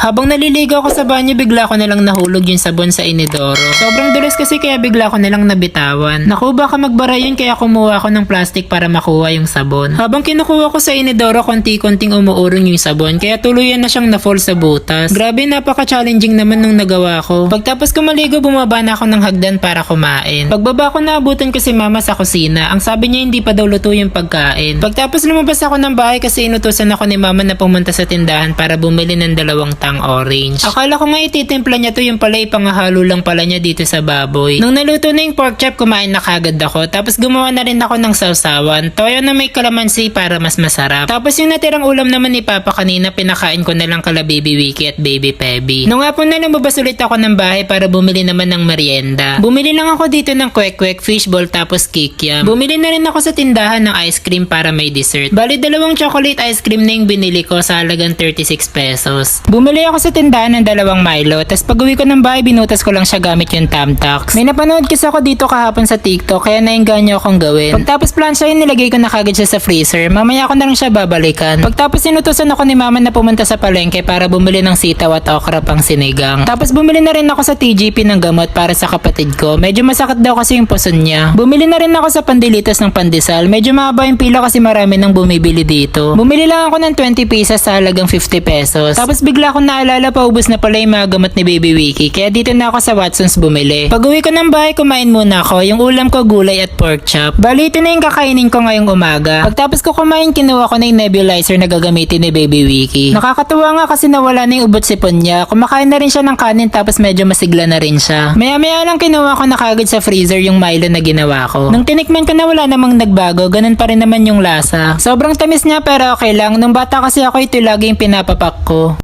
Habang naliligo ako sa banyo, bigla ko nalang nahulog yung sabon sa inidoro. Sobrang dulas kasi kaya bigla ko nalang nabitawan. Naku, baka magbara yun kaya kumuha ako ng plastic para makuha yung sabon. Habang kinukuha ko sa inidoro, konti-konting umuurong yung sabon kaya tuluyan na siyang na-fall sa butas. Grabe, napaka-challenging naman nung nagawa ko. Pagtapos ko maligo, bumaba na ako ng hagdan para kumain. Pagbaba ko, naabutan ko si mama sa kusina. Ang sabi niya hindi pa daw luto yung pagkain. Pagtapos lumabas ako ng bahay kasi inutusan ako ni mama na pumunta sa tindahan para bumili ng 2 tang orange. Akala ko nga ititimpla niya to, yung pala ipangahalo lang pala niya dito sa baboy. Nung naluto na yung pork chop, kumain na kagad ako. Tapos gumawa na rin ako ng sausawan. Toyo na may kalamansi para mas masarap. Tapos yung natirang ulam naman ni Papa kanina, pinakain ko na lang kala Baby Wiki at Baby Pebby. Nung hapon na lumabas ulit ako ng bahay para bumili naman ng merienda. Bumili lang ako dito ng kwek-kwek, fishball tapos kikiam. Bumili na rin ako sa tindahan ng ice cream para may dessert. Bali 2 chocolate ice cream na yung binili ko sa halagang 36 pesos. Bumili ako sa tindahan ng 2 Milo, tas pag uwi ko ng bahay, binutas ko lang siya gamit yung Tamtax. May napanood kasi ako dito kahapon sa TikTok, kaya nainganyo akong gawin. Pagtapos plansyahin, nilagay ko na kagad siya sa freezer. Mamaya ko na lang siya babalikan. Pagtapos sinutusan ako ni mama na pumunta sa palengke para bumili ng sitaw at okra pang sinigang. Tapos bumili na rin ako sa TGP ng gamot para sa kapatid ko. Medyo masakit daw kasi yung puson niya. Bumili na rin ako sa pandilitas ng pandesal. Medyo mahaba yung pila kasi marami nang bumibili dito. Bumili lang ako ng 20 pieces sa halagang 50 pesos. Tapos bigla akong naalala, paubos na pala yung mga gamot ni Baby Wiki. Kaya dito na ako sa Watson's bumili. Pag uwi ko ng bahay, kumain muna ako. Yung ulam ko, gulay at pork chop. Bali, ito na yung kakainin ko ngayong umaga. Pagtapos ko kumain, kinuha ko na yung nebulizer na gagamitin ni Baby Wiki. Nakakatuwa nga kasi nawala na yung ubot sipon niya. Kumakain na rin siya ng kanin tapos medyo masigla na rin siya. Maya-maya lang kinuha ko na kagad sa freezer yung Milo na ginawa ko. Nung tinikman ko na wala namang nagbago, ganun pa rin naman yung lasa. Sobrang tamis niya pero okay lang. Nung bata kasi ako, ito lagi yung pinapapak ko.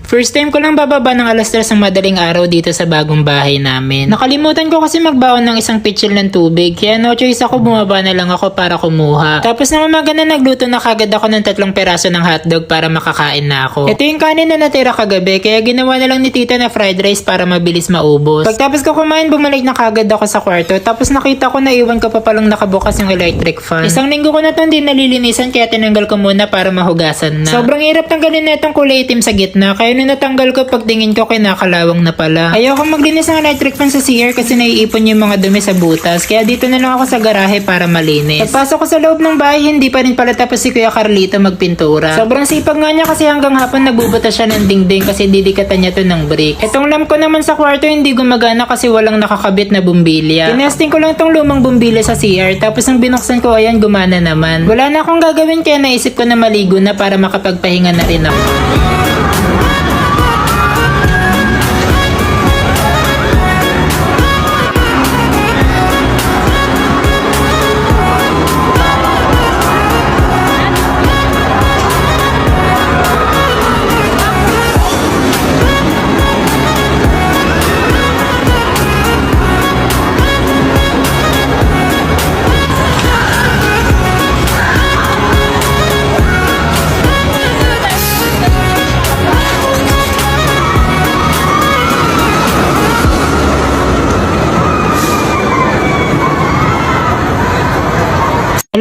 First time ko lang bababa ng 3:00 ng madaling araw dito sa bagong bahay namin. Nakalimutan ko kasi magbaon ng isang pitchel ng tubig, kaya no choice ako, bumaba na lang ako para kumuha. Tapos nang umaga na, nagluto na kagad ako ng 3 peraso ng hotdog para makakain na ako. Ito yung kanin na natira kagabi, kaya ginawa na lang ni tita na fried rice para mabilis maubos. Pagtapos ko kumain, bumalik na kagad ako sa kwarto, tapos nakita ko na iwan ko pa palang nakabukas yung electric fan. Isang linggo ko na to hindi nalilinisan, kaya tinanggal ko muna para mahugasan na. Sobrang hirap tanggalin na itong kulay itim sa gitna, kaya nung natanggal ko, pagtingin ko kinakalawang na pala. Ayoko maglinis ng electric fan sa CR kasi naiipon yung mga dumi sa butas, kaya dito na lang ako sa garahe para malinis. Pagpasok ko sa loob ng bahay, hindi pa rin pala tapos si Kuya Carlito magpintura. Sobrang sipag nga niya kasi hanggang hapon nagbubutas siya ng dingding kasi didikatan niya to ng brick. Itong lamp ko naman sa kwarto hindi gumagana kasi walang nakakabit na bumbilya. Tinesting ko lang tong lumang bumbilya sa CR, tapos nang binuksan ko, ayan, gumana naman. Wala na akong gagawin kaya naisip ko na maligo na para makapagpahinga na rin ako.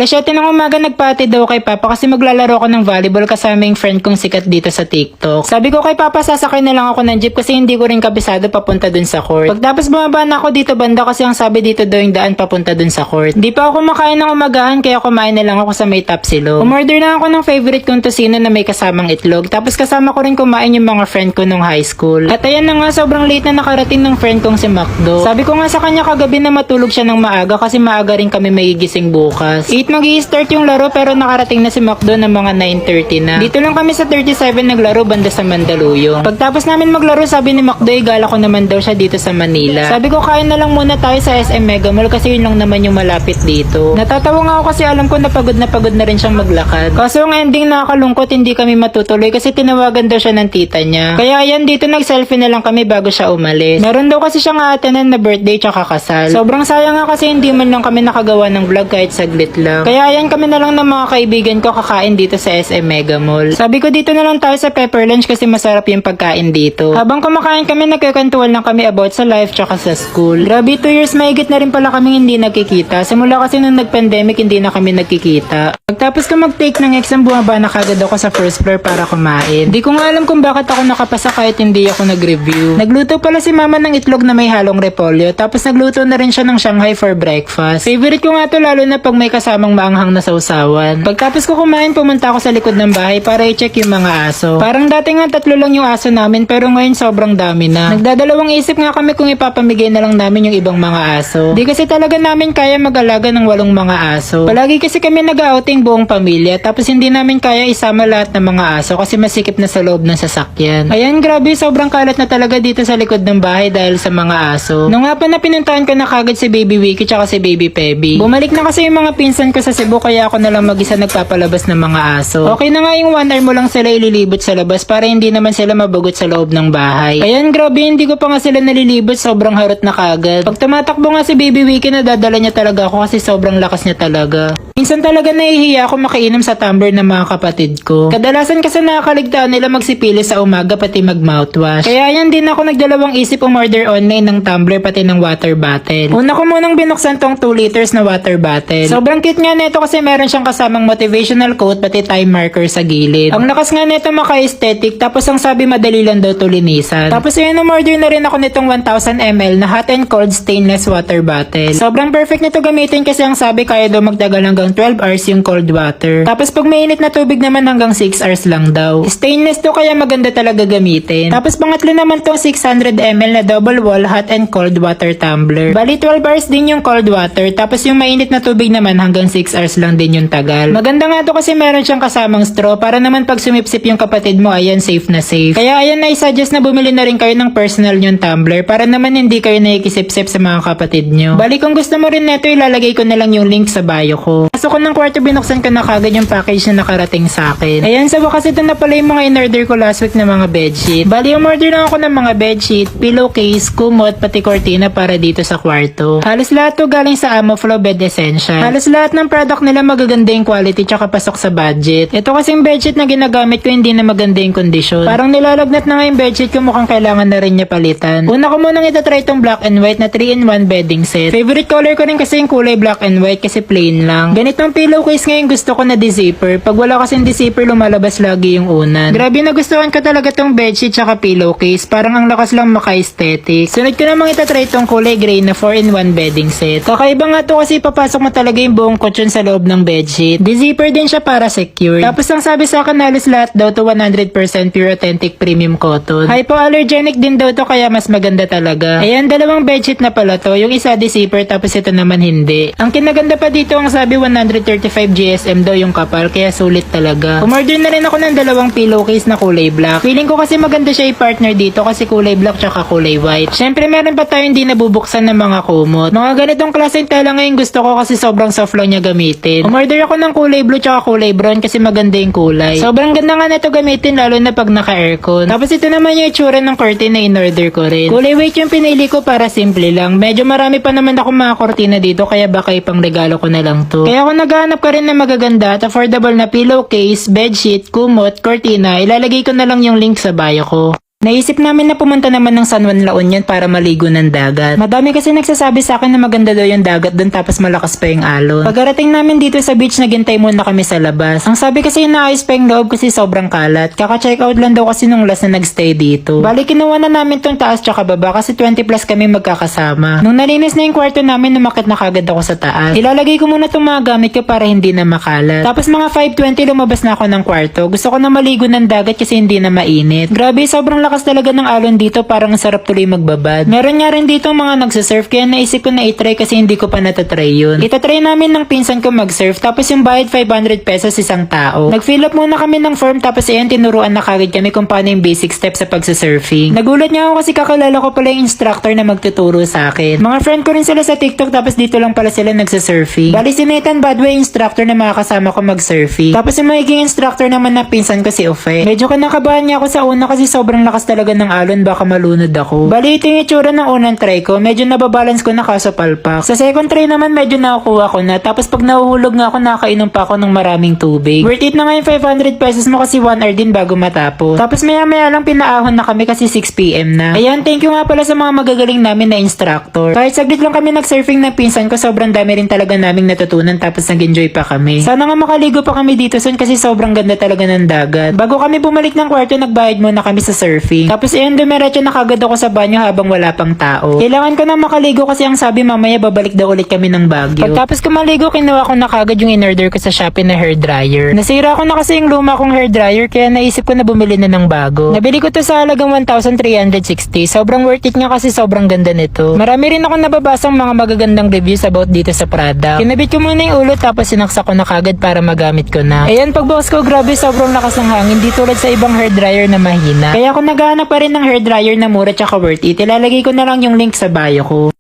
Alas 7 ng umaga, nagpati daw kay Papa kasi maglalaro ako ng volleyball kasama yung friend kong sikat dito sa TikTok. Sabi ko kay Papa, sasakay na lang ako ng jeep kasi hindi ko rin kabisado papunta dun sa court. Pagtapos bumaba na ako dito banda kasi ang sabi dito daw yung daan papunta dun sa court. Di pa ako kumakain ng umagahan kaya kumain na lang ako sa may Tapsilog. Umorder na ako ng favorite kong tosino na may kasamang itlog. Tapos kasama ko rin kumain yung mga friend ko nung high school. At ayan na nga, sobrang late na nakarating ng friend kong si Macdo. Sabi ko nga sa kanya kagabi na matulog siya ng maaga kasi maaga rin kami magigising bukas. Mag-i-start yung laro pero nakarating na si Macdo ng mga 9:30 na. Dito lang kami sa 37 naglaro banda sa Mandaluyong. Pagtapos namin maglaro, sabi ni Macdo, igala ko naman daw siya dito sa Manila. Sabi ko kain na lang muna tayo sa SM Mega Mall kasi yun lang naman yung malapit dito. Natatawa nga ako kasi alam ko na pagod na rin siyang maglakad. Kaso ang ending nakakalungkot, hindi kami matutuloy kasi tinawagan daw siya ng tita niya. Kaya ayan, dito nag-selfie na lang kami bago siya umalis. Meron daw kasi siyang aatenan na birthday tsaka kasal. Sobrang sayang nga kasi hindi man lang kami nakagawa ng vlog kahit saglit lang. lang. Kaya ayan kami na lang ng mga kaibigan ko kakain dito sa SM Mega Mall. Sabi ko dito na lang tayo sa Pepper Lunch kasi masarap yung pagkain dito. Habang kumakain kami, nagkakantuan lang kami about sa life tsaka sa school. Grabe, 2 years mahigit na rin pala kami hindi nagkikita. Simula kasi nung nag-pandemic hindi na kami nagkikita. Pagtapos ko mag-take ng exam, bumaba na kagad ako sa first floor para kumain. Di ko nga alam kung bakit ako nakapasa kahit hindi ako nag-review. Nagluto pala si mama ng itlog na may halong repolyo, tapos nagluto na rin siya ng Shanghai for breakfast. Favorite ko nga to lalo na pag may kasamang maanghang na sausawan. Pagtapos ko kumain, pumunta ako sa likod ng bahay para i-check yung mga aso. Parang dati nga 3 lang yung aso namin pero ngayon sobrang dami na. Nagdadalawang isip nga kami kung ipapamigay na lang namin yung ibang mga aso. Di kasi talaga namin kaya mag-alaga ng 8 mga aso. Palagi kasi kami nag-outing buong pamilya tapos hindi namin kaya isama lahat ng mga aso kasi masikip na sa loob ng sasakyan. Ayan, grabe, sobrang kalat na talaga dito sa likod ng bahay dahil sa mga aso. Nung nga pa na pinuntahan ko na kagad si Baby Wiki tsaka si Baby Pebby. Bumalik na kasi yung mga pinsan ko sa Cebu kaya ako na lang mag-isa nagpapalabas ng mga aso. Okay na nga yung 1 hour mo lang sila ililibot sa labas para hindi naman sila mabugot sa loob ng bahay. Ayan, grabe, hindi ko pa nga sila nalilibot, sobrang harot na kagad. Pag tumatakbo nga si Baby Wiki, nadadala niya talaga ako kasi sobrang lakas niya talaga. Minsan talaga nahihiya ako makainom sa tumbler ng mga kapatid ko. Kadalasan kasi nakakaligtaan nila magsipili sa umaga pati mag-mouthwash. Kaya yan din ako nagdalawang isip umorder online ng tumbler pati ng water bottle. Una ko munang binuksan tong 2 liters na water bottle. Sobrang cute nga nito kasi meron siyang kasamang motivational quote pati time marker sa gilid. Ang lakas nga nito maka-aesthetic tapos ang sabi madali lang daw to linisan. Tapos yun umorder na rin ako nitong 1000 ml na hot and cold stainless water bottle. Sobrang perfect nito gamitin kasi ang sabi kaya daw magtagal hanggang 12 hours yung cold water. Tapos pag mainit na tubig naman hanggang 6 hours lang daw. Stainless to kaya maganda talaga gamitin. Tapos pangatlo naman tong 600 ml na double wall hot and cold water tumbler. Bali 12 hours din yung cold water tapos yung mainit na tubig naman hanggang 6 hours lang din yung tagal. Maganda nga to kasi meron siyang kasamang straw para naman pag sumipsip yung kapatid mo ayan safe na safe. Kaya ayan na i-suggest na bumili na rin kayo ng personal yung tumbler para naman hindi kayo nakikisip-sip sa mga kapatid nyo. Bali kung gusto mo rin neto ilalagay ko na lang yung link sa bio ko. Pasok ko ng kwarto binuksan ko na kagad yung package na nakarating sa akin. Ayan, sa wakas ito na pala yung mga in-order ko last week na mga bedsheet. Bali umorder lang ako ng mga bedsheet, pillowcase, kumot, pati cortina para dito sa kwarto. Halos lahat to galing sa Amoflow Bed Essential. Halos lahat ng product nila magaganda yung quality tsaka pasok sa budget. Ito kasing bedsheet na ginagamit ko hindi na maganda yung kondisyon. Parang nilalagnat na nga yung bedsheet ko mukhang kailangan na rin niya palitan. Una ko munang itatry itong black and white na 3-in-1 bedding set. Favorite color ko rin kasi yung kulay black and white kasi plain lang. Ganitong pillowcase ngayon gusto ko na di-zipper. Pag wala kasing di-zipper lumalabas lagi yung unan. Grabe nagustuhan ko talaga tong bedsheet tsaka pillowcase. Parang ang lakas lang maka-aesthetic. Sunod ko namang itatry itong kulay gray na 4-in-1 bedding set. Kakaiba nga to kasi papasok mo talaga yung buong kutsyon sa loob ng bedsheet. Di-zipper din siya para secure. Tapos ang sabi sa akin halos lahat daw to 100% pure authentic premium cotton. Hypoallergenic din daw to kaya mas maganda talaga. Ayan, dalawang bedsheet na pala to. Yung isa di-zipper tapos ito naman hindi. Ang kinaganda pa dito ang sabi 135 GSM daw yung kapal kaya sulit talaga. Umorder na rin ako ng dalawang pillowcase na kulay black. Feeling ko kasi maganda siya i-partner dito kasi kulay black tsaka kulay white. Syempre meron pa tayo hindi nabubuksan ng mga kumot. Mga ganitong klaseng tela ngayon gusto ko kasi sobrang soft lang niya gamitin. Umorder ako ng kulay blue tsaka kulay brown kasi maganda yung kulay. Sobrang ganda nga nito gamitin lalo na pag naka-aircon. Tapos ito naman yung itsura ng curtain na in-order ko rin. Kulay white yung pinili ko para simple lang. Medyo marami pa naman ako mga kurtina dito kaya baka ipang regalo ko na lang to. Kaya kung naghahanap ka rin na magaganda at affordable na pillowcase, bedsheet, kumot, cortina, ilalagay ko na lang yung link sa bio ko. Naisip namin na pumunta naman ng San Juan La Union para maligo ng dagat. Madami kasi nagsasabi sa akin na maganda daw yung dagat doon tapos malakas pa yung alon. Pagkarating namin dito sa beach, naghintay muna kami sa labas. Ang sabi kasi inaayos pa yung loob kasi sobrang kalat. Kaka-check out lang daw kasi nung last na nagstay dito. Bali kinuha na namin tong taas tsaka baba kasi 20 plus kami magkakasama. Nung nalinis na yung kwarto namin, numakit na kagad ako sa taas. Ilalagay ko muna tong mga gamit ko para hindi na makalat. Tapos mga 5:20 lumabas na ako ng kwarto. Gusto ko na maligo ng dagat kasi hindi na mainit. Grabe, sobrang lakas talaga ng alon dito, parang sarap tuloy magbabad. Meron nga rin dito mga nagsasurf kaya naisip ko na itry kasi hindi ko pa natatry yun. Itatry namin ng pinsan ko mag-surf tapos yung bayad 500 pesos isang tao. Nag-fill up muna kami ng form tapos ayan tinuruan na kagad kami kung paano yung basic steps sa pagsasurfing. Nagulat niya ako kasi kakilala ko pala yung instructor na magtuturo sa akin. Mga friend ko rin sila sa TikTok tapos dito lang pala sila nagsasurfing. Bali si Nathan Badway instructor na makakasama ko mag-surfing. Tapos yung magiging instructor naman na pinsan ko si Ufe. Medyo kinakabahan niya ako sa una kasi sobrang lakas lakas talaga ng alon, baka malunod ako. Bali, ito yung itsura ng unang try ko. Medyo nababalance ko na kaso palpak. Sa second try naman, medyo nakukuha ko na. Tapos pag nahuhulog nga ako, nakainom pa ako ng maraming tubig. Worth it na nga yung 500 pesos mo kasi 1 hour din bago matapos. Tapos maya lang pinaahon na kami kasi 6 PM na. Ayan, thank you nga pala sa mga magagaling namin na instructor. Kahit saglit lang kami nag-surfing ng pinsan ko, sobrang dami rin talaga naming natutunan tapos nag-enjoy pa kami. Sana nga makaligo pa kami dito soon kasi sobrang ganda talaga ng dagat. Bago kami bumalik ng kwarto, nagbayad muna kami sa surfing. Tapos ayun, dumiretso na kagad ako sa banyo habang wala pang tao. Kailangan ko na makaligo kasi ang sabi mamaya babalik daw ulit kami ng Baguio. Pagtapos ko maligo, kinuha ko na kagad yung in-order ko sa Shopee na hair dryer. Nasira ko na kasi yung luma kong hair dryer kaya naisip ko na bumili na ng bago. Nabili ko to sa halagang 1,360. Sobrang worth it nga kasi sobrang ganda nito. Marami rin ako nababasang mga magagandang reviews about dito sa product. Kinabit ko muna yung ulo tapos sinaksak ko na kagad para magamit ko na. Ayan, pagbukas ko, grabe sobrang lakas ng hangin, di tulad sa ibang hair dryer na mahina. Kaya kung naghahanap pa rin ng hair dryer na mura tsaka worth it, ilalagay ko na lang yung link sa bio ko.